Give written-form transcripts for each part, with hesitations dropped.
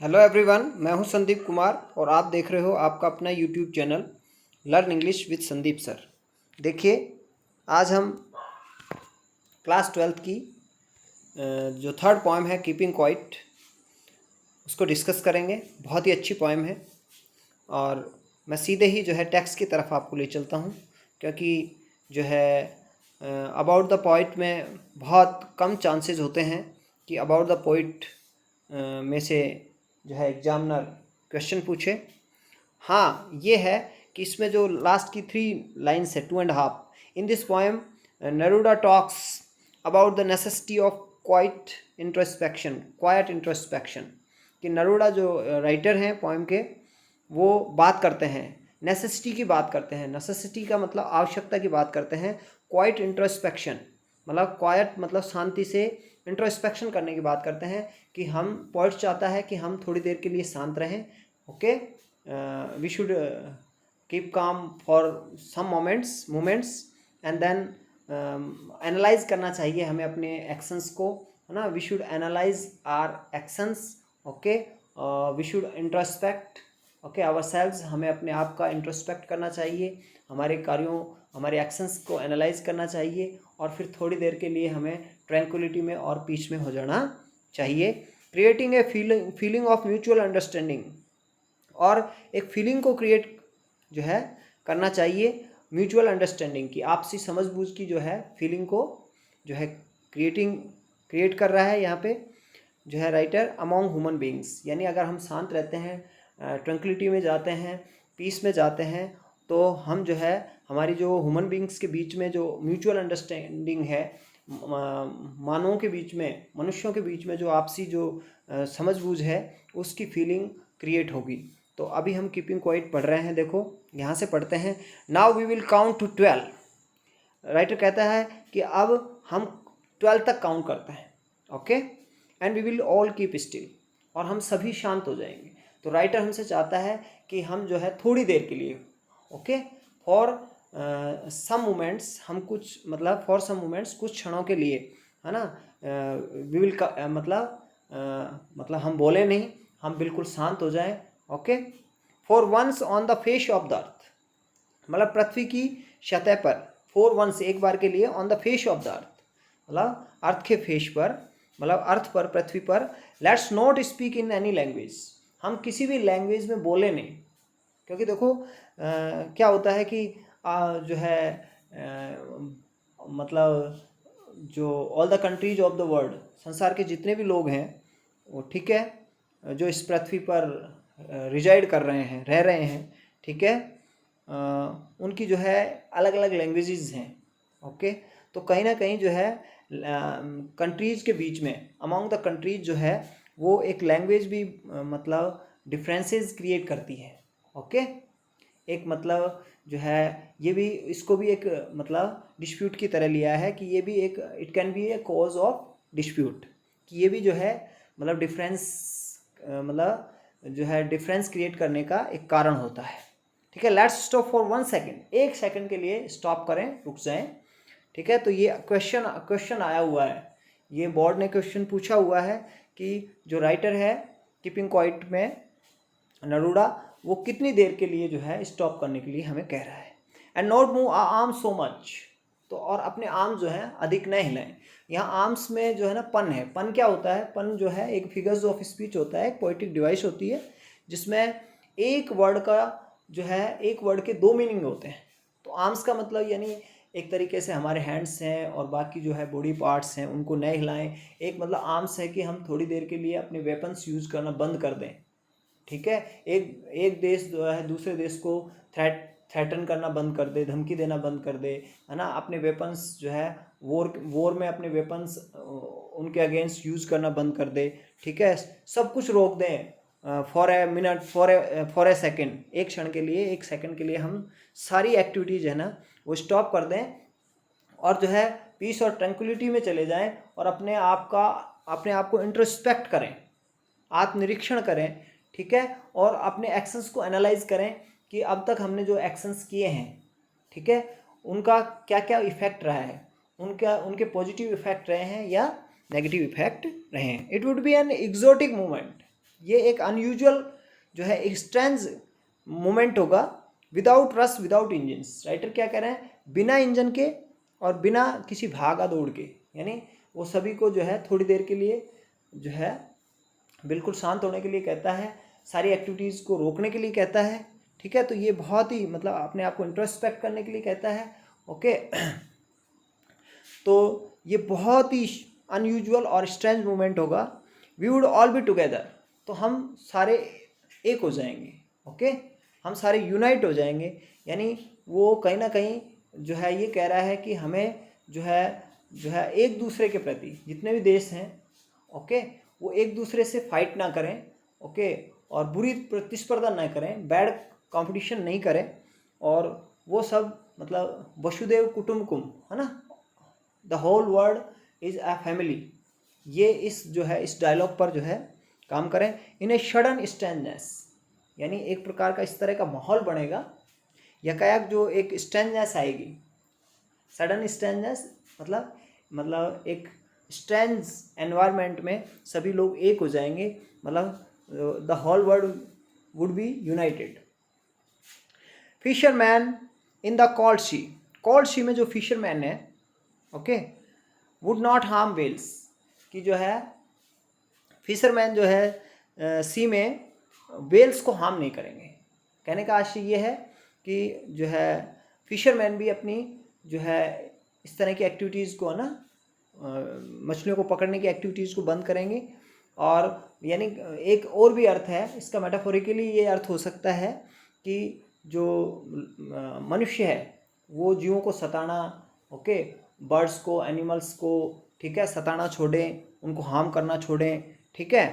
Hello everyone, मैं हूं संदीप कुमार और आप देख रहे हो आपका अपना YouTube channel learn English with Sandeep sir. देखिए, आज हम क्लास 12th की जो थर्ड पोएम है कीपिंग क्वाइट, उसको डिस्कस करेंगे। बहुत ही अच्छी पोएम है और मैं सीधे ही जो है टेक्स्ट की तरफ आपको ले चलता हूं, क्योंकि जो है अबाउट द पोइट में बहुत कम चांसेस होते हैं कि अबाउट द पोइट में से जो है एग्जामिनर क्वेश्चन पूछे। हाँ, ये है कि इसमें जो लास्ट की 3 लाइन्स है, 2.5, in this poem Neruda talks about the necessity of quiet introspection. कि नरूडा जो राइटर हैं पोएम के, वो बात करते हैं, नेसेसिटी की बात करते हैं। नेसेसिटी का मतलब आवश्यकता की बात करते हैं। क्वाइट इंट्रोस्पेक्शन मतलब क्वाइट मतलब शांति से, इंट्रोस्पेक्शन करने की बात करते हैं कि हम पोइट चाहता है कि हम थोड़ी देर के लिए शांत रहें। Okay, we should keep calm for some moments and then analyse करना चाहिए हमें अपने एक्शंस को, है ना। We should analyse our actions. Okay, we should introspect okay ourselves, हमें अपने आप का इंट्रोस्पेक्ट करना चाहिए, हमारे कार्यों हमारे एक्शंस को एनालाइज करना चाहिए और फिर थोड़ी देर के लिए हमें ट्रैंक्विलिटी में और पीस में हो जाना चाहिए। Creating a feeling of mutual understanding, और एक फीलिंग को क्रिएट जो है करना चाहिए म्यूचुअल अंडरस्टैंडिंग की, आपसी समझबूझ की जो है फीलिंग को जो है क्रिएट कर रहा है यहाँ पे जो है राइटर अमॉन्ग ह्यूमन बींग्स। यानी अगर हम शांत रहते हैं, ट्रैंक्विलिटी में जाते हैं, पीस में जाते हैं, तो हम जो है हमारी जो ह्यूमन बींग्स के बीच में जो म्यूचुअल अंडरस्टैंडिंग है, मानवों के बीच में, मनुष्यों के बीच में जो आपसी जो समझबूझ है, उसकी फीलिंग क्रिएट होगी। तो अभी हम कीपिंग क्वाइट पढ़ रहे हैं। देखो, यहाँ से पढ़ते हैं। Now we will count to 12। Writer कहता है कि अब हम 12 तक काउंट करते हैं। Okay, and we will all keep still, और हम सभी शांत हो जाएंगे। तो राइटर हमसे चाहता है कि हम जो है थोड़ी देर के लिए, ओके, फॉर सम मोमेंट्स, हम कुछ मतलब फॉर सम मोमेंट्स, कुछ क्षणों के लिए, है ना। वी विल मतलब हम बोले नहीं, हम बिल्कुल शांत हो जाएं। Okay, for once on the face of the earth, मतलब पृथ्वी की सतह पर, फॉर वंस एक बार के लिए, on the face of the earth मतलब अर्थ के फेस पर, मतलब अर्थ पर, पृथ्वी पर। Let's not speak in any language, हम किसी भी लैंग्वेज में बोले नहीं। क्योंकि देखो क्या होता है कि जो है मतलब जो all the countries of the world, संसार के जितने भी लोग हैं वो, ठीक है, जो इस पृथ्वी पर रिजाइड कर रहे हैं, रह रहे हैं, ठीक है, उनकी जो है अलग अलग लैंग्वेजेस हैं। ओके, तो कहीं ना कहीं जो है कंट्रीज़ के बीच में, अमॉन्ग द कंट्रीज जो है, वो एक लैंग्वेज भी मतलब डिफरेंसेस क्रिएट करती है। ओके, एक मतलब जो है ये भी, इसको भी एक मतलब डिस्प्यूट की तरह लिया है कि ये भी एक, it can be A cause of dispute, कि ये भी जो है मतलब मतलब जो है डिफरेंस क्रिएट करने का एक कारण होता है। ठीक है, let's stop for 1 second, 1 second के लिए स्टॉप करें, रुक जाएं। ठीक है, तो ये क्वेश्चन आया हुआ है, ये बोर्ड ने क्वेश्चन पूछा हुआ है कि जो राइटर है कीपिंग क्वाइट में, नरूडा, वो कितनी देर के लिए जो है स्टॉप करने के लिए हमें कह रहा है। And not move arm so much, तो और अपने आर्म जो है अधिक न हिलाएं। यहाँ आर्म्स में जो है ना पन है। पन क्या होता है? पन जो है एक फिगर्स ऑफ स्पीच होता है, एक पोइटिक डिवाइस होती है, जिसमें एक वर्ड का जो है, एक वर्ड के 2 मीनिंग होते हैं। तो आर्म्स का मतलब यानी एक तरीके से हमारे हैंड्स हैं और बाकी जो है बॉडी पार्ट्स हैं, उनको न हिलाएं। एक मतलब आर्म्स है कि हम थोड़ी देर के लिए अपने वेपन्स यूज़ करना बंद कर दें। ठीक है, एक देश जो है दूसरे देश को थ्रेटन करना बंद कर दे, धमकी देना बंद कर दे, है ना। अपने वेपन्स जो है वॉर में अपने वेपन्स उनके अगेंस्ट यूज़ करना बंद कर दे। ठीक है, सब कुछ रोक दें for a minute, for a second, एक क्षण के लिए, एक सेकेंड के लिए हम सारी एक्टिविटीज़ है ना वो स्टॉप कर दें, और जो है पीस और ट्रैंक्विलिटी में चले जाएं, और अपने आप को इंट्रोस्पेक्ट करें, आत्मनिरीक्षण करें। ठीक है, और अपने एक्शंस को एनालाइज करें कि अब तक हमने जो एक्शंस किए हैं, ठीक है, उनका क्या क्या इफेक्ट रहा है, उनके पॉजिटिव इफेक्ट रहे हैं या नेगेटिव इफेक्ट रहे हैं। It would be an exotic movement, ये एक अनयूजुअल जो है एक स्ट्रेंज मोमेंट होगा, without rush without engines. Writer क्या कह रहे हैं, बिना इंजन के और बिना किसी भागा दौड़ के, यानी वो सभी को जो है थोड़ी देर के लिए जो है बिल्कुल शांत होने के लिए कहता है, सारी एक्टिविटीज़ को रोकने के लिए कहता है। ठीक है, तो ये बहुत ही मतलब अपने आप को इंट्रोस्पेक्ट करने के लिए कहता है। ओके तो ये बहुत ही अनयूजुअल और स्ट्रेंज मोमेंट होगा। We would all be together, तो हम सारे एक हो जाएंगे। ओके हम सारे यूनाइट हो जाएंगे, यानी वो कहीं ना कहीं जो है ये कह रहा है कि हमें जो है एक दूसरे के प्रति, जितने भी देश हैं, ओके वो एक दूसरे से फाइट ना करें, ओके और बुरी प्रतिस्पर्धा ना करें, बैड कंपटीशन नहीं करें, और वो सब मतलब वसुदेव कुटुम्बकम है ना, the whole world is a family, ये इस जो है इस डायलॉग पर जो है काम करें। इन ए सडन स्ट्रेंजनेस, यानी एक प्रकार का इस तरह का माहौल बनेगा, यकायक जो एक स्ट्रेंजनेस आएगी। सडन स्ट्रेंजनेस मतलब एक स्ट्रेंज एनवायरनमेंट में सभी लोग एक हो जाएंगे, मतलब the whole world would be united. Fisherman in the cold sea, cold sea में जो फिशरमैन है, okay would not harm whales, कि जो है फिशरमैन जो है सी में वेल्स को हार्म नहीं करेंगे। कहने का आशय ये है कि जो है फिशरमैन भी अपनी जो है इस तरह की एक्टिविटीज़ को ना मछलियों को पकड़ने की एक्टिविटीज़ को बंद करेंगे। और यानी एक और भी अर्थ है इसका, मेटाफोरिकली ये अर्थ हो सकता है कि जो मनुष्य है वो जीवों को सताना, ओके बर्ड्स को, एनिमल्स को, ठीक है सताना छोड़ें, उनको हार्म करना छोड़ें। ठीक है,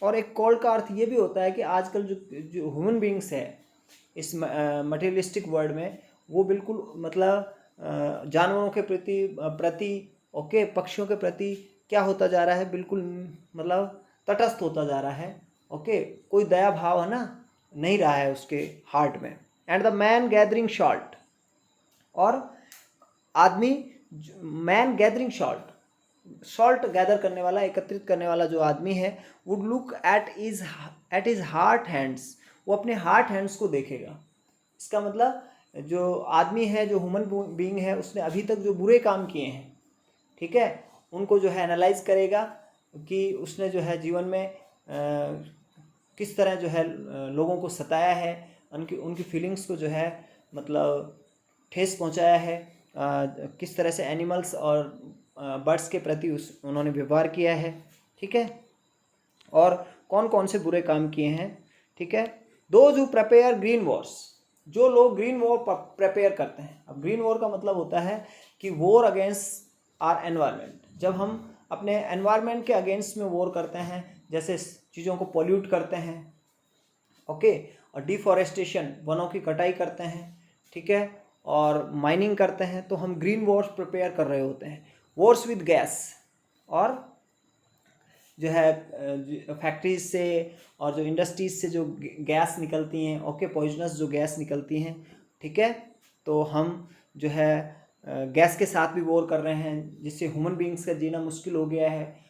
और एक कॉल का अर्थ ये भी होता है कि आजकल जो ह्यूमन बींग्स है इस मटेरियलिस्टिक वर्ल्ड में, वो बिल्कुल मतलब जानवरों के प्रति ओके पक्षियों के प्रति क्या होता जा रहा है, बिल्कुल मतलब तटस्थ होता जा रहा है। ओके कोई दया भाव है ना नहीं रहा है उसके हार्ट में। And the man gathering salt, और आदमी man gathering salt, salt gather करने वाला, एकत्रित करने वाला जो आदमी है, would look at is heart hands, वो अपने हार्ट हैंड्स को देखेगा। इसका मतलब जो आदमी है, जो ह्यूमन बीइंग है, उसने अभी तक जो बुरे काम किए हैं, ठीक है उनको जो है एनालाइज करेगा कि उसने जो है जीवन में किस तरह जो है लोगों को सताया है, उनकी फीलिंग्स को जो है मतलब ठेस पहुंचाया है, किस तरह से एनिमल्स और बर्ड्स के प्रति उन्होंने व्यवहार किया है। ठीक है, और कौन कौन से बुरे काम किए हैं। ठीक है, those who prepare green Wars, जो लोग ग्रीन वॉर प्रिपेयर करते हैं। अब ग्रीन वॉर का मतलब होता है कि वॉर अगेंस्ट आर एनवायरनमेंट, जब हम अपने एनवायरनमेंट के अगेंस्ट में वॉर करते हैं, जैसे चीज़ों को पॉल्यूट करते हैं, ओके और डिफॉरेस्टेशन, वनों की कटाई करते हैं, ठीक है और माइनिंग करते हैं, तो हम ग्रीन वॉर्स प्रिपेयर कर रहे होते हैं। वॉर्स विद गैस, और जो है फैक्ट्रीज से और जो इंडस्ट्रीज से जो गैस निकलती हैं, ओके पॉइजनस जो गैस निकलती हैं, ठीक है तो हम जो है गैस के साथ भी वॉर कर रहे हैं, जिससे ह्यूमन बींग्स का जीना मुश्किल हो गया है।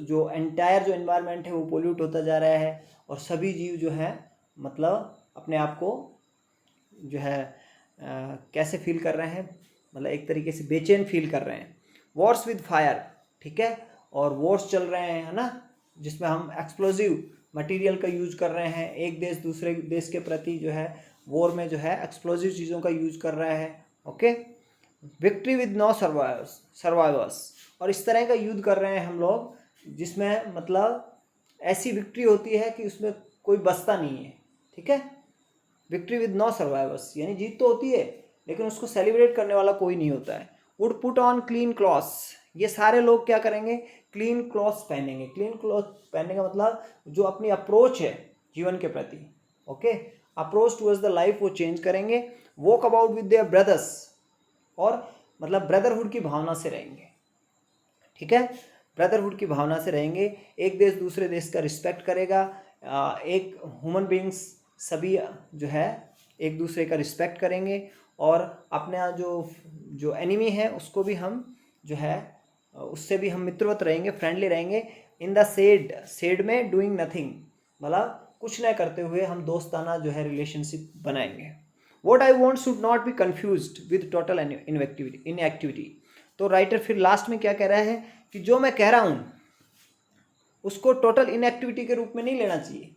जो एंटायर जो एनवायरनमेंट है वो पोल्यूट होता जा रहा है, और सभी जीव जो है मतलब अपने आप को जो है कैसे फील कर रहे हैं, मतलब एक तरीके से बेचैन फील कर रहे हैं। वॉर्स विद फायर, ठीक है और वॉर्स चल रहे हैं है ना, जिसमें हम एक्सप्लोजिव मटेरियल का यूज कर रहे हैं। एक देश दूसरे देश के प्रति जो है वॉर में जो है एक्सप्लोजिव चीज़ों का यूज कर रहा है। Okay, victory with no survivors, और इस तरह का युद्ध कर रहे हैं हम लोग जिसमें मतलब ऐसी विक्ट्री होती है कि उसमें कोई बचता नहीं है। ठीक है, विक्ट्री विद नो सर्वाइवर्स, यानी जीत तो होती है लेकिन उसको सेलिब्रेट करने वाला कोई नहीं होता है। Would put on clean clothes, ये सारे लोग क्या करेंगे, क्लीन क्लॉथ्स पहनेंगे। क्लीन क्लॉथ पहनने का मतलब जो अपनी अप्रोच है जीवन के प्रति, okay approach towards the life वो चेंज करेंगे। Walk about with their brothers, और मतलब ब्रदरहुड की भावना से रहेंगे। ठीक है, ब्रदरहुड की भावना से रहेंगे, एक देश दूसरे देश का रिस्पेक्ट करेगा, एक ह्यूमन बींग्स सभी जो है एक दूसरे का रिस्पेक्ट करेंगे, और अपना जो एनिमी है उसको भी हम जो है उससे भी हम मित्रवत रहेंगे, फ्रेंडली रहेंगे। इन द शेड, शेड में डूइंग नथिंग, मतलब कुछ न करते हुए हम दोस्ताना जो है रिलेशनशिप बनाएंगे। What I want should not be confuse with total inactivity. तो राइटर फिर लास्ट में क्या कह रहा है कि जो मैं कह रहा हूँ उसको टोटल इनएक्टिविटी के रूप में नहीं लेना चाहिए।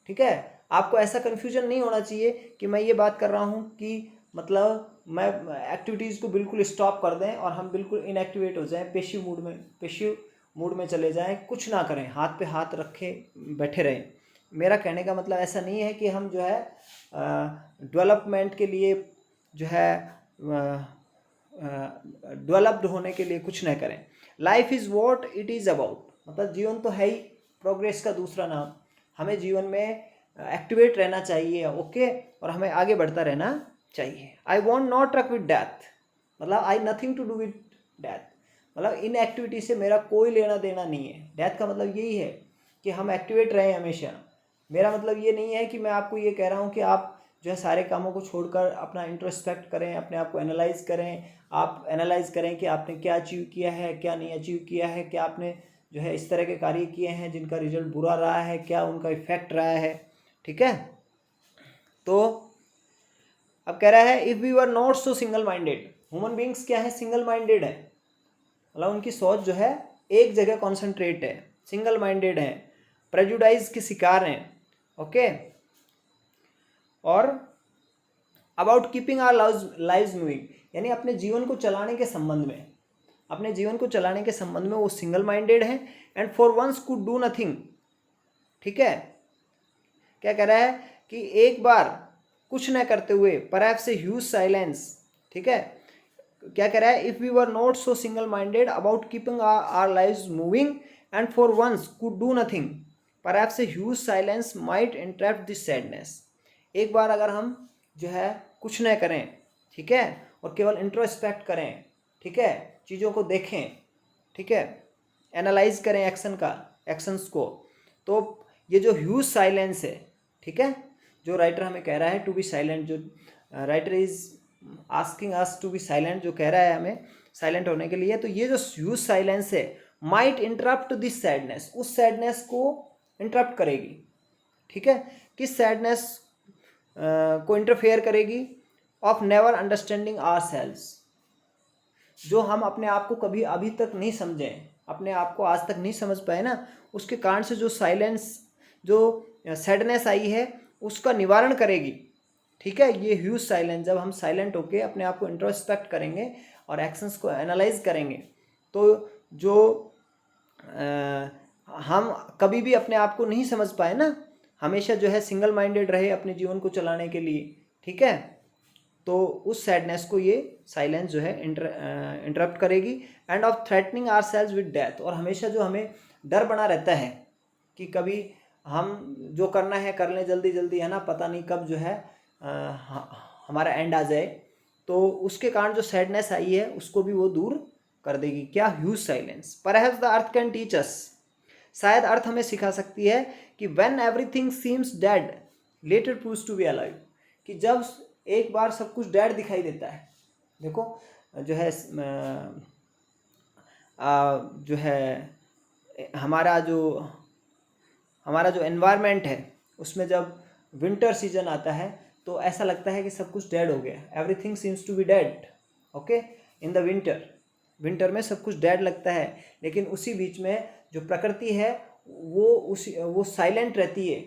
ठीक है, आपको ऐसा कन्फ्यूजन नहीं होना चाहिए कि मैं ये बात कर रहा हूँ कि मतलब मैं एक्टिविटीज़ को बिल्कुल स्टॉप कर दें और हम बिल्कुल इनएक्टिवेट हो जाएं, पेशिव मूड में चले जाएं, कुछ ना करें, हाथ पे हाथ रखे बैठे रहें। मेरा कहने का मतलब ऐसा नहीं है कि हम जो है डेवलपमेंट के लिए जो है डेवलप्ड होने के लिए कुछ न करें। Life is what it is about, मतलब जीवन तो है ही प्रोग्रेस का दूसरा नाम। हमें जीवन में एक्टिवेट रहना चाहिए, ओके, और हमें आगे बढ़ता रहना चाहिए। I want not truck with death, मतलब I nothing to do with death, मतलब इन एक्टिविटी से मेरा कोई लेना देना नहीं है। डेथ का मतलब यही है कि हम एक्टिवेट रहें हमेशा। मेरा मतलब ये नहीं है कि मैं आपको ये कह रहा हूँ कि आप जो है सारे कामों को छोड़कर अपना इंट्रोस्पेक्ट करें, अपने आप को एनालाइज करें। आप एनालाइज करें कि आपने क्या अचीव किया है, क्या नहीं अचीव किया है, क्या आपने जो है इस तरह के कार्य किए हैं जिनका रिजल्ट बुरा रहा है, क्या उनका इफेक्ट रहा है। ठीक है, तो अब कह रहा है if we were not so single minded. Human beings क्या है, सिंगल माइंडेड है, मतलब उनकी सोच जो है एक जगह कॉन्सेंट्रेट है, सिंगल माइंडेड है, प्रेजुडाइज के शिकार हैं, ओके। और about keeping our lives moving, यानी अपने जीवन को चलाने के संबंध में, अपने जीवन को चलाने के संबंध में वो सिंगल माइंडेड है। And for once could do nothing. ठीक है, क्या कह रहा है कि एक बार कुछ न करते हुए, परहैप्स ए ह्यूज साइलेंस। ठीक है, क्या कह रहा है, if we were not so single minded about keeping our lives moving and for once could do nothing, perhaps a huge silence might interrupt this sadness. एक बार अगर हम जो है कुछ न करें, ठीक है, और केवल इंट्रोस्पेक्ट करें, ठीक है, चीज़ों को देखें, ठीक है, एनालाइज करें एक्शंस को, तो ये जो ह्यूज साइलेंस है, ठीक है, जो राइटर हमें कह रहा है टू बी साइलेंट, जो writer is asking us to be silent, जो कह रहा है हमें साइलेंट होने के लिए, तो ये जो ह्यूज साइलेंस है माइट इंटरप्ट दिस सैडनेस, उस सैडनेस को इंटरप्ट करेगी। ठीक है, किस सैडनेस को इंटरफेयर करेगी, of never understanding ourselves, जो हम अपने आप को कभी अभी तक नहीं समझे, अपने आप को आज तक नहीं समझ पाए ना, उसके कारण से जो साइलेंस, जो सैडनेस आई है, उसका निवारण करेगी। ठीक है, ये ह्यूज साइलेंस, जब हम साइलेंट होके अपने आप को इंट्रोस्पेक्ट करेंगे और एक्शंस को एनालाइज करेंगे, तो जो हम कभी भी अपने आप को नहीं समझ पाए ना, हमेशा जो है सिंगल माइंडेड रहे अपने जीवन को चलाने के लिए, ठीक है, तो उस सैडनेस को ये साइलेंस जो है इंटरप्ट करेगी। And of threatening ourselves with death, और हमेशा जो हमें डर बना रहता है कि कभी हम जो करना है कर लें जल्दी जल्दी, है ना, पता नहीं कब जो है हमारा एंड आ जाए, तो उसके कारण जो सैडनेस आई है उसको भी वो दूर कर देगी। क्या, huge silence. Perhaps the earth can teach us, शायद अर्थ हमें सिखा सकती है कि when everything seems dead later proves to be alive, कि जब एक बार सब कुछ डेड दिखाई देता है, देखो जो है जो है हमारा जो एनवायरनमेंट है उसमें जब विंटर सीजन आता है तो ऐसा लगता है कि सब कुछ डेड हो गया, everything seems to be dead, okay, in the winter में सब कुछ डेड लगता है। लेकिन उसी बीच में जो प्रकृति है वो साइलेंट रहती है,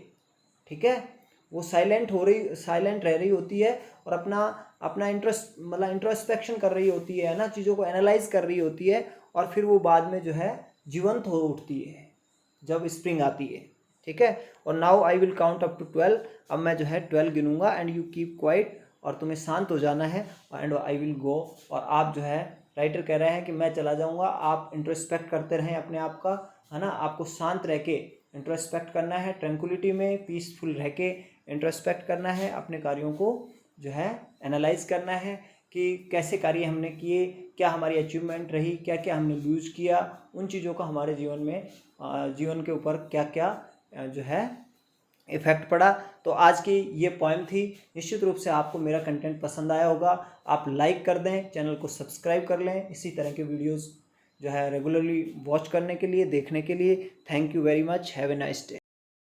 ठीक है, वो साइलेंट रह रही होती है और अपना इंट्रोस्पेक्शन कर रही होती है ना, चीज़ों को एनालाइज कर रही होती है, और फिर वो बाद में जो है जीवंत हो उठती है जब स्प्रिंग आती है। ठीक है, और now I will count up to 12, अब मैं जो है 12 गिनूंगा, एंड यू कीप क्वाइट, और तुम्हें शांत हो जाना है, एंड आई विल गो, और आप जो है, राइटर कह रहे हैं कि मैं चला जाऊंगा, आप इंट्रोस्पेक्ट करते रहें अपने आप का, है ना, आपको शांत रह के इंट्रोस्पेक्ट करना है, ट्रैंक्विलिटी में पीसफुल रह के इंट्रोस्पेक्ट करना है, अपने कार्यों को जो है एनालाइज करना है कि कैसे कार्य हमने किए, क्या हमारी अचीवमेंट रही, क्या क्या हमने लूज किया, उन चीज़ों का हमारे जीवन के ऊपर क्या क्या जो है इफ़ेक्ट पड़ा। तो आज की ये पोएम थी। निश्चित रूप से आपको मेरा कंटेंट पसंद आया होगा, आप लाइक कर दें, चैनल को सब्सक्राइब कर लें, इसी तरह के वीडियोस जो है रेगुलरली वॉच करने के लिए, देखने के लिए। Thank you very much, have a nice day.